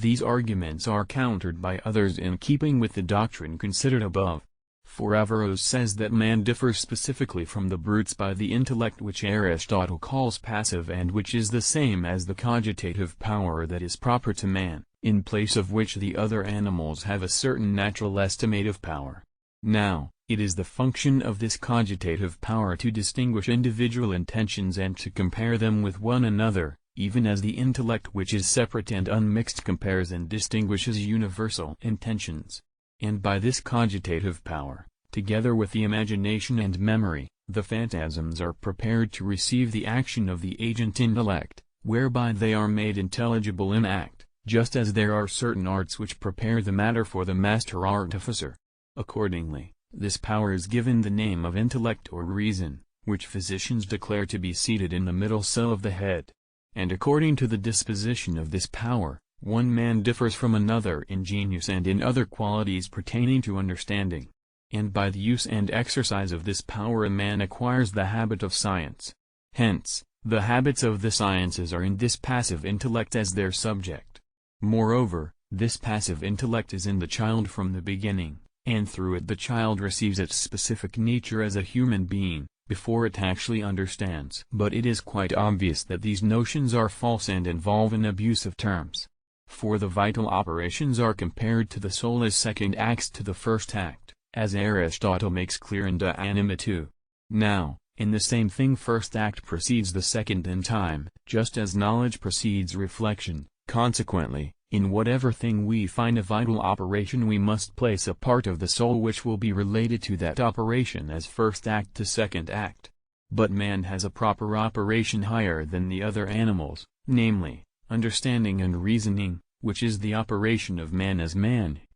These arguments are countered by others in keeping with the doctrine considered above. For Averroes says that man differs specifically from the brutes by the intellect which Aristotle calls passive and which is the same as the cogitative power that is proper to man, in place of which the other animals have a certain natural estimative power. Now, it is the function of this cogitative power to distinguish individual intentions and to compare them with one another, even as the intellect which is separate and unmixed compares and distinguishes universal intentions. And by this cogitative power, together with the imagination and memory, the phantasms are prepared to receive the action of the agent intellect, whereby they are made intelligible in act, just as there are certain arts which prepare the matter for the master artificer. Accordingly, this power is given the name of intellect or reason, which physicians declare to be seated in the middle cell of the head. And according to the disposition of this power, one man differs from another in genius and in other qualities pertaining to understanding. And by the use and exercise of this power a man acquires the habit of science. Hence, the habits of the sciences are in this passive intellect as their subject. Moreover, this passive intellect is in the child from the beginning, and through it the child receives its specific nature as a human being, before it actually understands. But it is quite obvious that these notions are false and involve an abuse of terms. For the vital operations are compared to the soul as second acts to the first act, as Aristotle makes clear in De Anima 2. Now, in the same thing first act precedes the second in time, just as knowledge precedes reflection. Consequently, in whatever thing we find a vital operation we must place a part of the soul which will be related to that operation as first act to second act. But man has a proper operation higher than the other animals, namely, understanding and reasoning, which is the operation of man,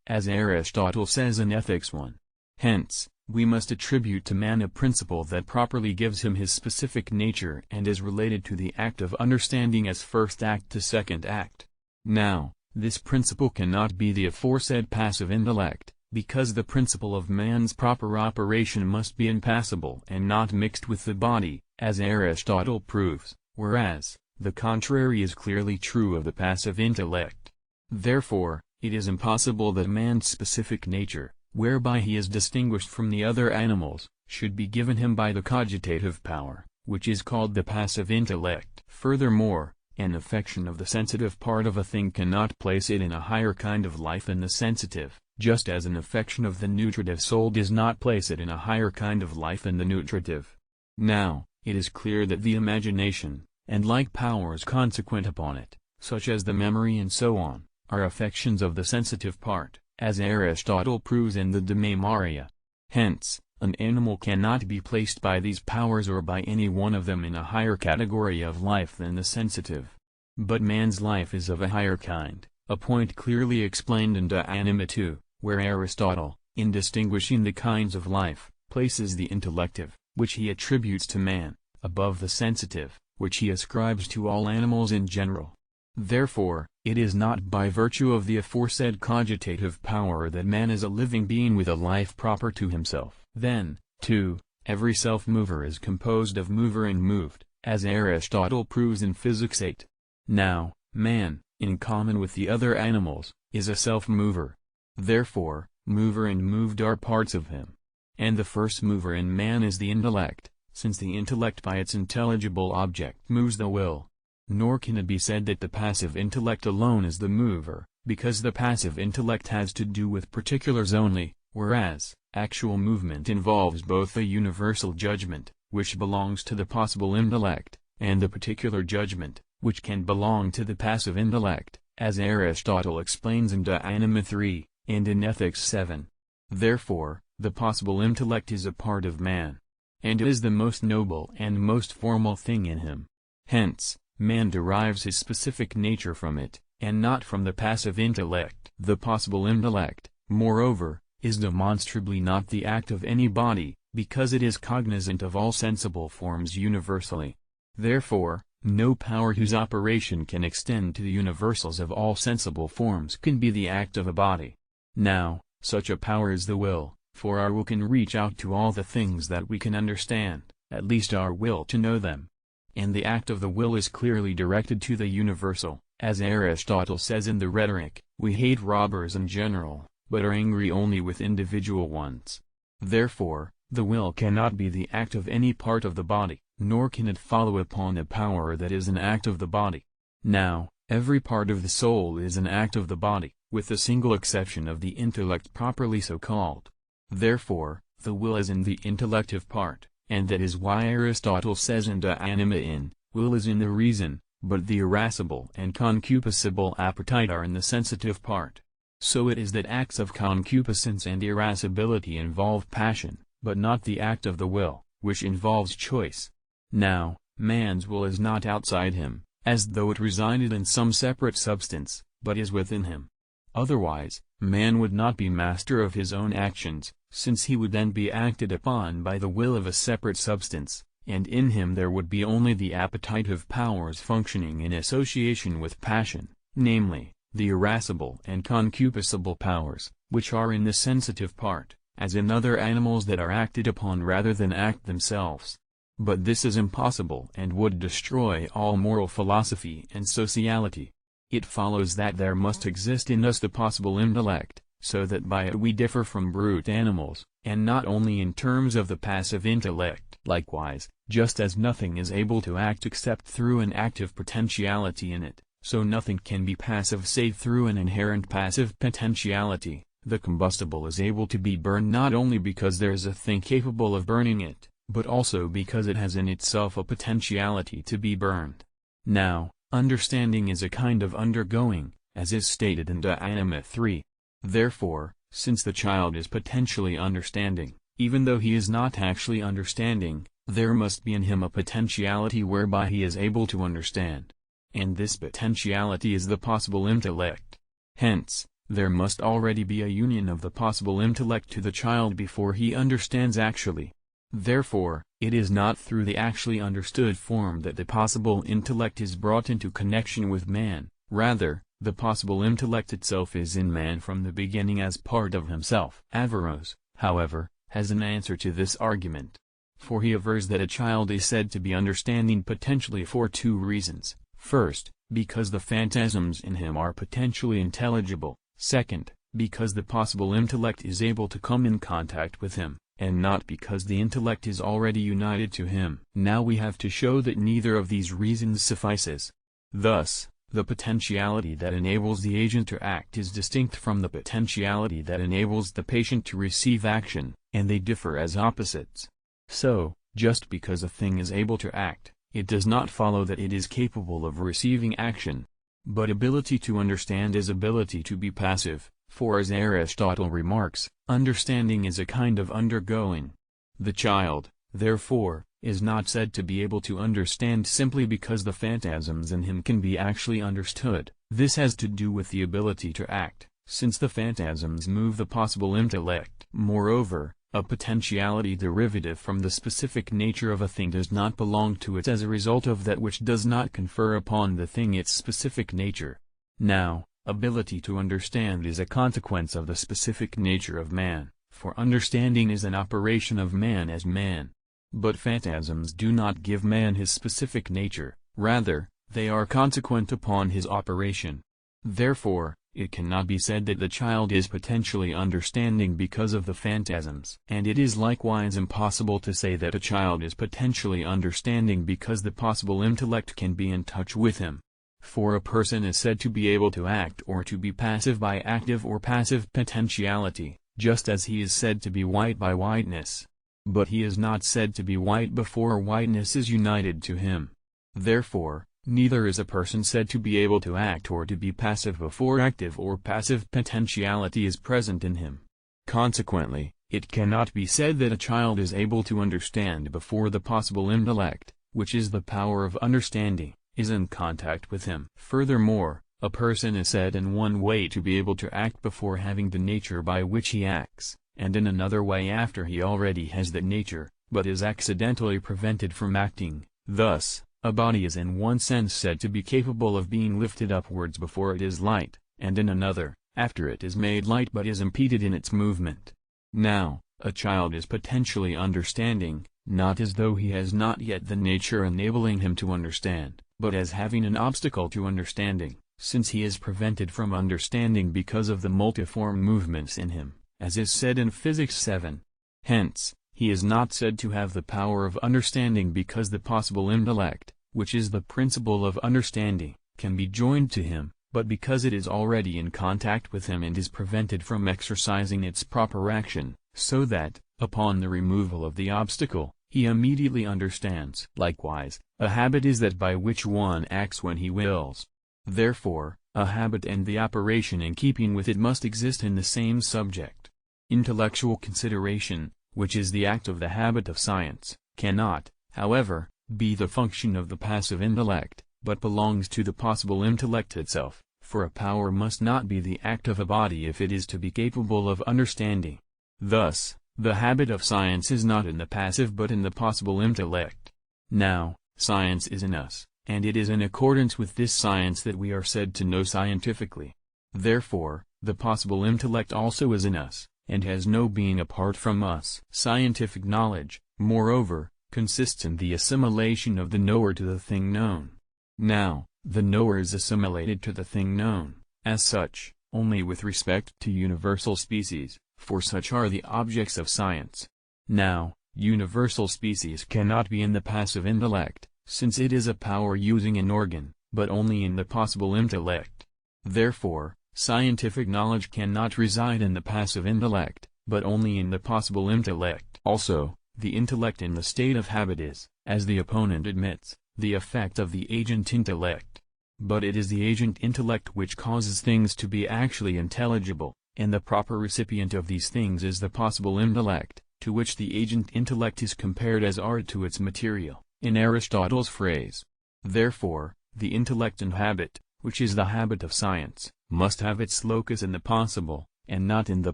as Aristotle says in Ethics 1. Hence, we must attribute to man a principle that properly gives him his specific nature and is related to the act of understanding as first act to second act. Now, this principle cannot be the aforesaid passive intellect, because the principle of man's proper operation must be impassible and not mixed with the body, as Aristotle proves, whereas, the contrary is clearly true of the passive intellect. Therefore, it is impossible that man's specific nature, whereby he is distinguished from the other animals, should be given him by the cogitative power, which is called the passive intellect. Furthermore, an affection of the sensitive part of a thing cannot place it in a higher kind of life than the sensitive, just as an affection of the nutritive soul does not place it in a higher kind of life than the nutritive. Now, it is clear that the imagination, and like powers consequent upon it, such as the memory and so on, are affections of the sensitive part, as Aristotle proves in the De Memoria. Hence, an animal cannot be placed by these powers or by any one of them in a higher category of life than the sensitive. But man's life is of a higher kind, a point clearly explained in De Anima 2, where Aristotle, in distinguishing the kinds of life, places the intellective, which he attributes to man, above the sensitive, which he ascribes to all animals in general. Therefore, it is not by virtue of the aforesaid cogitative power that man is a living being with a life proper to himself. Then, too, every self-mover is composed of mover and moved, as Aristotle proves in Physics 8. Now, man, in common with the other animals, is a self-mover. Therefore, mover and moved are parts of him. And the first mover in man is the intellect, since the intellect by its intelligible object moves the will. Nor can it be said that the passive intellect alone is the mover, because the passive intellect has to do with particulars only, whereas, actual movement involves both the universal judgment, which belongs to the possible intellect, and the particular judgment, which can belong to the passive intellect, as Aristotle explains in De Anima 3, and in Ethics 7. Therefore, the possible intellect is a part of man, and is the most noble and most formal thing in him. Hence, man derives his specific nature from it, and not from the passive intellect. The possible intellect, moreover, is demonstrably not the act of any body, because it is cognizant of all sensible forms universally. Therefore, no power whose operation can extend to the universals of all sensible forms can be the act of a body. Now, such a power is the will, for our will can reach out to all the things that we can understand, at least our will to know them. And the act of the will is clearly directed to the universal, As Aristotle says in the Rhetoric, we hate robbers in general, but are angry only with individual ones. Therefore, the will cannot be the act of any part of the body, nor can it follow upon a power that is an act of the body. Now, every part of the soul is an act of the body, with the single exception of the intellect properly so called. Therefore, the will is in the intellective part, and that is why Aristotle says in De Anima in, will is in the reason, but the irascible and concupiscible appetite are in the sensitive part. So it is that acts of concupiscence and irascibility involve passion, but not the act of the will, which involves choice. Now, man's will is not outside him, as though it resided in some separate substance, but is within him. Otherwise, man would not be master of his own actions, since he would then be acted upon by the will of a separate substance, and in him there would be only the appetitive powers functioning in association with passion, namely, the irascible and concupiscible powers, which are in the sensitive part, as in other animals that are acted upon rather than act themselves. But this is impossible and would destroy all moral philosophy and sociality. It follows that there must exist in us the possible intellect, so that by it we differ from brute animals, and not only in terms of the passive intellect. Likewise, just as nothing is able to act except through an active potentiality in it, so nothing can be passive save through an inherent passive potentiality. The combustible is able to be burned not only because there is a thing capable of burning it, but also because it has in itself a potentiality to be burned. Now, understanding is a kind of undergoing, as is stated in De Anima 3. Therefore, since the child is potentially understanding, even though he is not actually understanding, there must be in him a potentiality whereby he is able to understand. And this potentiality is the possible intellect. Hence, there must already be a union of the possible intellect to the child before he understands actually. Therefore, it is not through the actually understood form that the possible intellect is brought into connection with man, rather, the possible intellect itself is in man from the beginning as part of himself. Averroes, however, has an answer to this argument. For he avers that a child is said to be understanding potentially for two reasons: first, because the phantasms in him are potentially intelligible; second, because the possible intellect is able to come in contact with him, and not because the intellect is already united to him. Now we have to show that neither of these reasons suffices. Thus, the potentiality that enables the agent to act is distinct from the potentiality that enables the patient to receive action, and they differ as opposites. So, just because a thing is able to act, it does not follow that it is capable of receiving action. But ability to understand is ability to be passive, for as Aristotle remarks, understanding is a kind of undergoing. The child, therefore, is not said to be able to understand simply because the phantasms in him can be actually understood. This has to do with the ability to act, since the phantasms move the possible intellect. Moreover, a potentiality derivative from the specific nature of a thing does not belong to it as a result of that which does not confer upon the thing its specific nature. Now, ability to understand is a consequence of the specific nature of man, for understanding is an operation of man as man. But phantasms do not give man his specific nature, rather, they are consequent upon his operation. Therefore, it cannot be said that the child is potentially understanding because of the phantasms. And it is likewise impossible to say that a child is potentially understanding because the possible intellect can be in touch with him. For a person is said to be able to act or to be passive by active or passive potentiality, just as he is said to be white by whiteness. But he is not said to be white before whiteness is united to him. Therefore, neither is a person said to be able to act or to be passive before active or passive potentiality is present in him. Consequently, it cannot be said that a child is able to understand before the possible intellect, which is the power of understanding, is in contact with him. Furthermore, a person is said in one way to be able to act before having the nature by which he acts, and in another way after he already has that nature, but is accidentally prevented from acting. Thus, a body is in one sense said to be capable of being lifted upwards before it is light, and in another, after it is made light but is impeded in its movement. Now, a child is potentially understanding, not as though he has not yet the nature enabling him to understand, but as having an obstacle to understanding, since he is prevented from understanding because of the multiform movements in him, as is said in Physics 7. Hence, he is not said to have the power of understanding because the possible intellect, which is the principle of understanding, can be joined to him, but because it is already in contact with him and is prevented from exercising its proper action, so that, upon the removal of the obstacle, he immediately understands. Likewise, a habit is that by which one acts when he wills. Therefore, a habit and the operation in keeping with it must exist in the same subject. Intellectual consideration, which is the act of the habit of science, cannot, however, be the function of the passive intellect, but belongs to the possible intellect itself, for a power must not be the act of a body if it is to be capable of understanding. Thus, the habit of science is not in the passive but in the possible intellect. Now, science is in us, and it is in accordance with this science that we are said to know scientifically. Therefore, the possible intellect also is in us, and has no being apart from us. Scientific knowledge, moreover, consists in the assimilation of the knower to the thing known. Now, the knower is assimilated to the thing known, as such, only with respect to universal species, for such are the objects of science. Now, universal species cannot be in the passive intellect, since it is a power using an organ, but only in the possible intellect. Therefore, scientific knowledge cannot reside in the passive intellect, but only in the possible intellect. Also, the intellect in the state of habit is, as the opponent admits, the effect of the agent intellect. But it is the agent intellect which causes things to be actually intelligible, and the proper recipient of these things is the possible intellect, to which the agent intellect is compared as art to its material, in Aristotle's phrase. Therefore, the intellect and habit, which is the habit of science, must have its locus in the possible, and not in the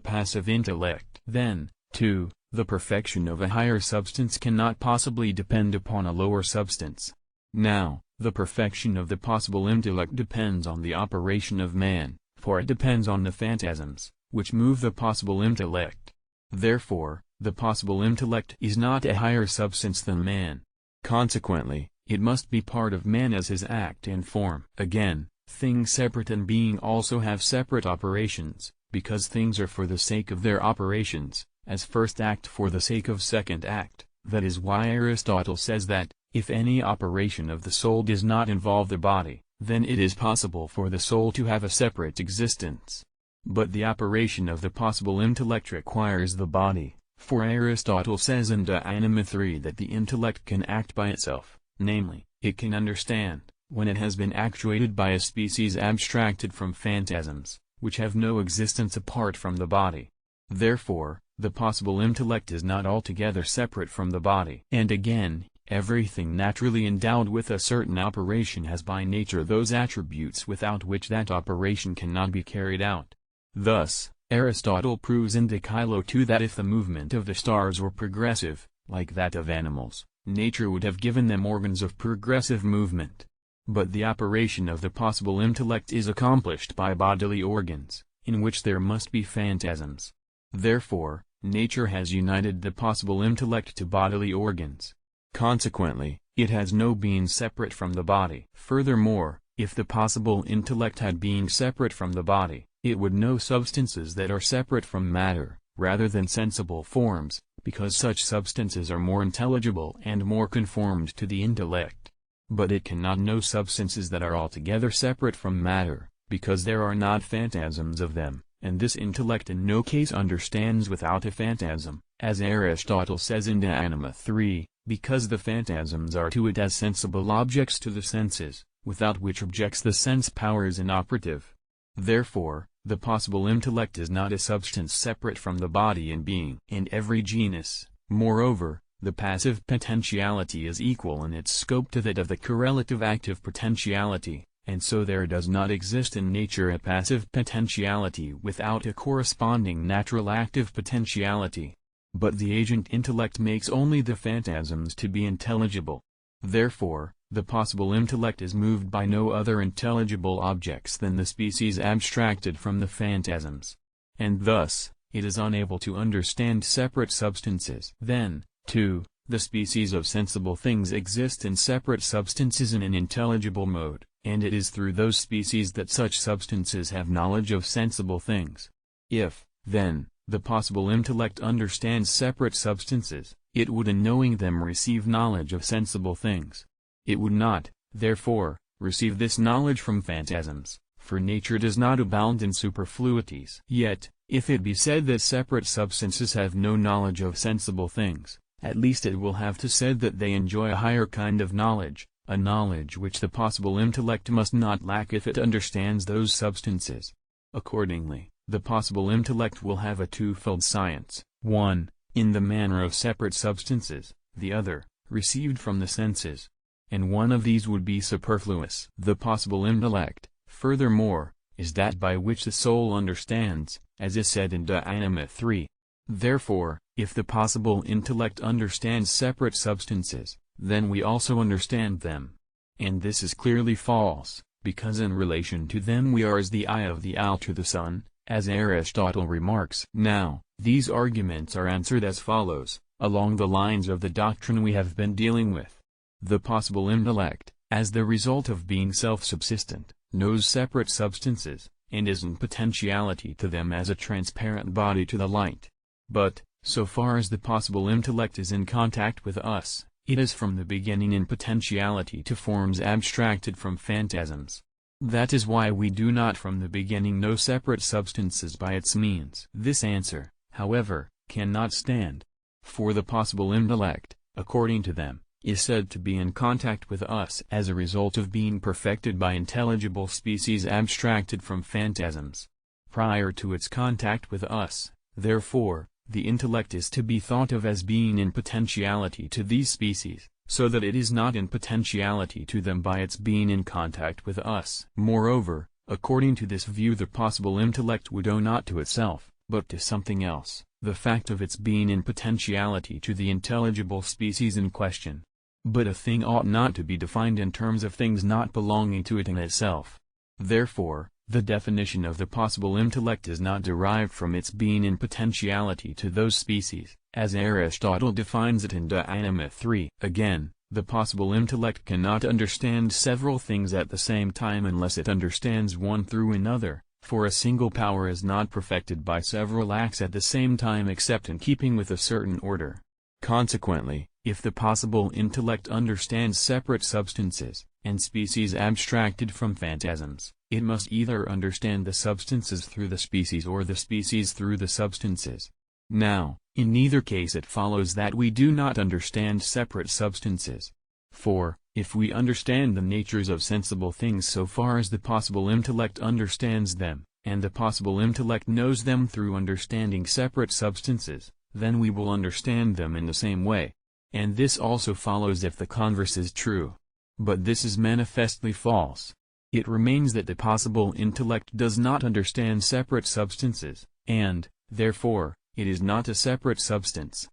passive intellect. Then, too, the perfection of a higher substance cannot possibly depend upon a lower substance. Now, the perfection of the possible intellect depends on the operation of man, for it depends on the phantasms, which move the possible intellect. Therefore, the possible intellect is not a higher substance than man. Consequently, it must be part of man as his act and form. Again, things separate and being also have separate operations, because things are for the sake of their operations, as first act for the sake of second act. That is why Aristotle says that, if any operation of the soul does not involve the body, then it is possible for the soul to have a separate existence. But the operation of the possible intellect requires the body, for Aristotle says in De Anima 3 that the intellect can act by itself, namely, it can understand, when it has been actuated by a species abstracted from phantasms, which have no existence apart from the body. Therefore, the possible intellect is not altogether separate from the body. And again, everything naturally endowed with a certain operation has by nature those attributes without which that operation cannot be carried out. Thus, Aristotle proves in De Kilo 2 that if the movement of the stars were progressive, like that of animals, nature would have given them organs of progressive movement. But the operation of the possible intellect is accomplished by bodily organs, in which there must be phantasms. Therefore, nature has united the possible intellect to bodily organs. Consequently, it has no being separate from the body. Furthermore, if the possible intellect had being separate from the body, it would know substances that are separate from matter, rather than sensible forms, because such substances are more intelligible and more conformed to the intellect. But it cannot know substances that are altogether separate from matter, because there are not phantasms of them, and this intellect in no case understands without a phantasm, as Aristotle says in De Anima 3, because the phantasms are to it as sensible objects to the senses, without which objects the sense power is inoperative. Therefore, the possible intellect is not a substance separate from the body and being. In every genus, moreover, the passive potentiality is equal in its scope to that of the correlative active potentiality, and so there does not exist in nature a passive potentiality without a corresponding natural active potentiality. But the agent intellect makes only the phantasms to be intelligible. Therefore, the possible intellect is moved by no other intelligible objects than the species abstracted from the phantasms. And thus, it is unable to understand separate substances. Then, too, the species of sensible things exist in separate substances in an intelligible mode, and it is through those species that such substances have knowledge of sensible things. If, then, the possible intellect understands separate substances, it would in knowing them receive knowledge of sensible things. It would not, therefore, receive this knowledge from phantasms, for nature does not abound in superfluities. Yet, if it be said that separate substances have no knowledge of sensible things, at least it will have to said that they enjoy a higher kind of knowledge, a knowledge which the possible intellect must not lack if it understands those substances. Accordingly, the possible intellect will have a twofold science, one, in the manner of separate substances, the other, received from the senses. And one of these would be superfluous. The possible intellect, furthermore, is that by which the soul understands, as is said in De Anima 3. Therefore, if the possible intellect understands separate substances, then we also understand them. And this is clearly false, because in relation to them we are as the eye of the owl to the sun, as Aristotle remarks. Now, these arguments are answered as follows, along the lines of the doctrine we have been dealing with. The possible intellect, as the result of being self-subsistent, knows separate substances, and is in potentiality to them as a transparent body to the light. But, so far as the possible intellect is in contact with us, it is from the beginning in potentiality to forms abstracted from phantasms. That is why we do not from the beginning know separate substances by its means. This answer, however, cannot stand. For the possible intellect, according to them, is said to be in contact with us as a result of being perfected by intelligible species abstracted from phantasms. Prior to its contact with us, therefore, the intellect is to be thought of as being in potentiality to these species, so that it is not in potentiality to them by its being in contact with us. Moreover, according to this view the possible intellect would owe not to itself, but to something else, the fact of its being in potentiality to the intelligible species in question. But a thing ought not to be defined in terms of things not belonging to it in itself. Therefore, the definition of the possible intellect is not derived from its being in potentiality to those species, as Aristotle defines it in De Anima 3. Again, the possible intellect cannot understand several things at the same time unless it understands one through another, for a single power is not perfected by several acts at the same time except in keeping with a certain order. Consequently, if the possible intellect understands separate substances, and species abstracted from phantasms, it must either understand the substances through the species or the species through the substances. Now, in neither case it follows that we do not understand separate substances. For, if we understand the natures of sensible things so far as the possible intellect understands them, and the possible intellect knows them through understanding separate substances, then we will understand them in the same way. And this also follows if the converse is true. But this is manifestly false. It remains that the possible intellect does not understand separate substances, and, therefore, it is not a separate substance.